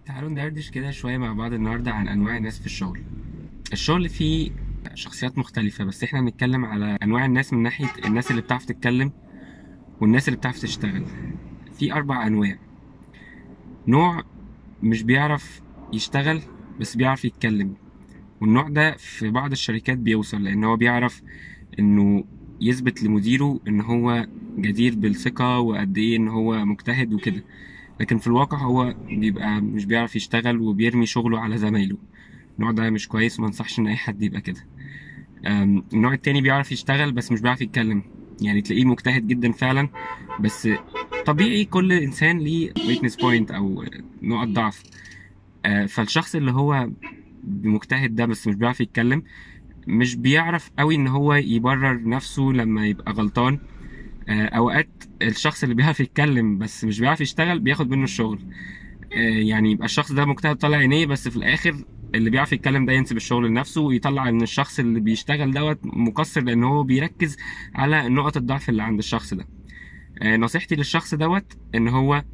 تعالوا ندردش كده شوية مع بعض النهاردة عن أنواع الناس في الشغل. الشغل فيه شخصيات مختلفة، بس احنا هنتكلم على أنواع الناس من ناحية الناس اللي بتعرف تتكلم والناس اللي بتعرف تشتغل. في 4 أنواع. نوع مش بيعرف يشتغل بس بيعرف يتكلم، والنوع ده في بعض الشركات بيوصل لأن هو بيعرف إنه يثبت لمديره إن هو جدير بالثقة وقد إيه إن هو مجتهد وكده، لكن في الواقع هو بيبقى مش بيعرف يشتغل وبيرمي شغله على زمايله. النوع ده مش كويس وما انصحش ان اي حد يبقى كده. النوع التاني بيعرف يشتغل بس مش بيعرف يتكلم، يعني تلاقيه مجتهد جدا فعلا، بس طبيعي كل انسان ليه weakness point او نقط ضعف. فالشخص اللي هو مجتهد ده بس مش بيعرف يتكلم، مش بيعرف قوي ان هو يبرر نفسه لما يبقى غلطان. اوقات الشخص اللي بيعرف يتكلم بس مش بيعرف يشتغل بياخد منه الشغل. يعني يبقى الشخص ده مجتهد طالع عينيه، بس في الاخر اللي بيعرف يتكلم ده ينسب الشغل لنفسه ويطلع ان الشخص اللي بيشتغل دوت مقصر لان هو بيركز على نقط الضعف اللي عند الشخص ده. نصيحتي للشخص دوت ان هو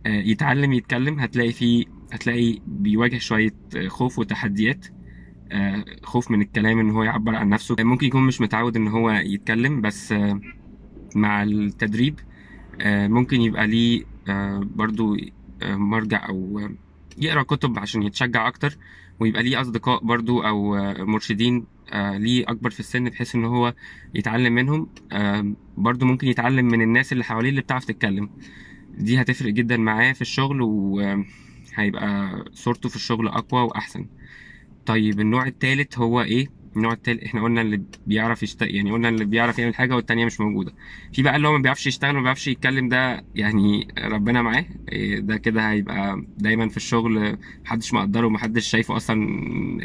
يتعلم يتكلم. هتلاقي بيواجه شوية خوف وتحديات. خوف من الكلام ان هو يعبر عن نفسه، ممكن يكون مش متعود ان هو يتكلم، بس مع التدريب ممكن يبقى ليه برضو مرجع او يقرا كتب عشان يتشجع اكتر، ويبقى ليه اصدقاء برضو او مرشدين ليه اكبر في السن بحيث ان هو يتعلم منهم. برضو ممكن يتعلم من الناس اللي حواليه اللي بتعرف تتكلم. دي هتفرق جدا معاه في الشغل وهيبقى صورته في الشغل اقوى واحسن. طيب النوع التالت هو ايه؟ النوع التالت احنا قلنا اللي بيعرف يعني قلنا اللي بيعرف يعمل حاجة والتانية مش موجودة. في بقى اللي هو ما بيعرفش يشتغل وما بيعرفش يتكلم، ده يعني ربنا معاه. ده كده هيبقى دايما في الشغل محدش مقدره ومحدش شايفه اصلا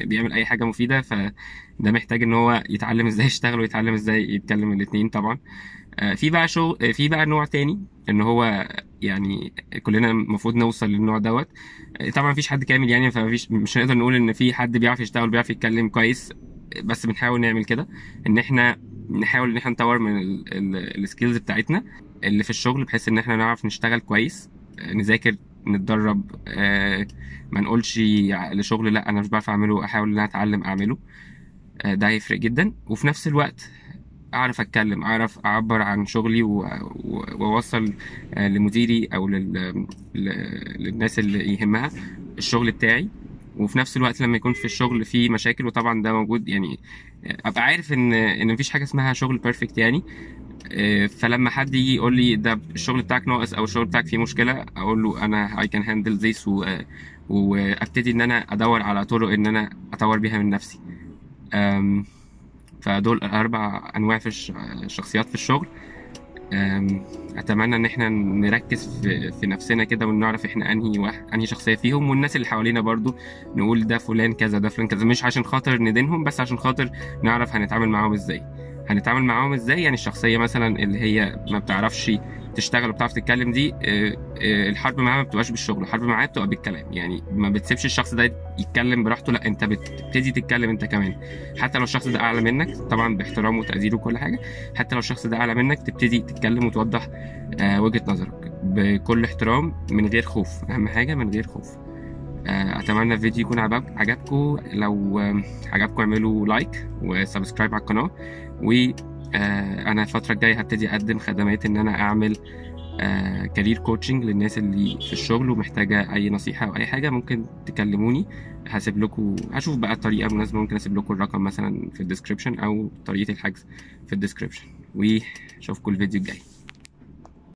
بيعمل اي حاجة مفيدة، فده محتاج ان هو يتعلم ازاي يشتغل ويتعلم ازاي يتكلم الاتنين طبعا. في بقى نوع تاني ان هو يعني كلنا المفروض نوصل للنوع دوت. طبعا مفيش حد كامل يعني، مش هنقدر نقول ان في حد بيعرف يشتغل وبيعرف يتكلم كويس، بس بنحاول نعمل كده، ان احنا نحاول ان احنا نطور من السكيلز بتاعتنا اللي في الشغل بحيث ان احنا نعرف نشتغل كويس. نذاكر، نتدرب، ما نقولش لشغل لا انا مش بعرف اعمله، احاول ان انا اتعلم اعمله. ده هيفرق جدا. وفي نفس الوقت اعرف اتكلم، اعرف اعبر عن شغلي واوصل لمديري او للناس اللي يهمها الشغل بتاعي. وفي نفس الوقت لما يكون في الشغل فيه مشاكل، وطبعا ده موجود يعني، ابقى عارف ان مفيش حاجه اسمها شغل بيرفكت يعني. فلما حد يجي يقول لي ده الشغل بتاعك ناقص او الشغل بتاعك فيه مشكله، اقول له انا I can handle this وابتدي ان انا ادور على طرق ان انا اطور بيها من نفسي. أم، فدول 4 أنواع في الشخصيات في الشغل. أتمنى إن إحنا نركز في نفسنا كده ونعرف إحنا أنهي شخصية فيهم، والناس اللي حوالينا برضو نقول ده فلان كذا ده فلان كذا، مش عشان خاطر ندينهم بس عشان خاطر نعرف هنتعامل معاهم إزاي. يعني الشخصية مثلا اللي هي ما بتعرفش تشتغل وبتعرف تتكلم دي، الحرب معاها ما بتبقاش بالشغل، الحرب معاها بتبقى بالكلام. يعني ما بتسيبش الشخص ده يتكلم براحته، لا انت بتبتدي تتكلم انت كمان. حتى لو الشخص ده اعلى منك، طبعا باحترامه وتقديره وكل حاجه، حتى لو الشخص ده اعلى منك تبتدي تتكلم وتوضح وجهة نظرك بكل احترام من غير خوف. اهم حاجه من غير خوف. اتمنى الفيديو يكون عجبكم. لو عجبكم اعملوا لايك وسبسكرايب على القناه. و انا الفتره الجايه هبتدي اقدم خدمات ان انا اعمل كارير كوتشنج للناس اللي في الشغل ومحتاجه اي نصيحه او اي حاجه ممكن تكلموني. هشوف بقى الطريقه مناسبه، ممكن اسيب لكم الرقم مثلا في الديسكريبشن او طريقه الحجز في الديسكريبشن. واشوفكم الفيديو الجاي.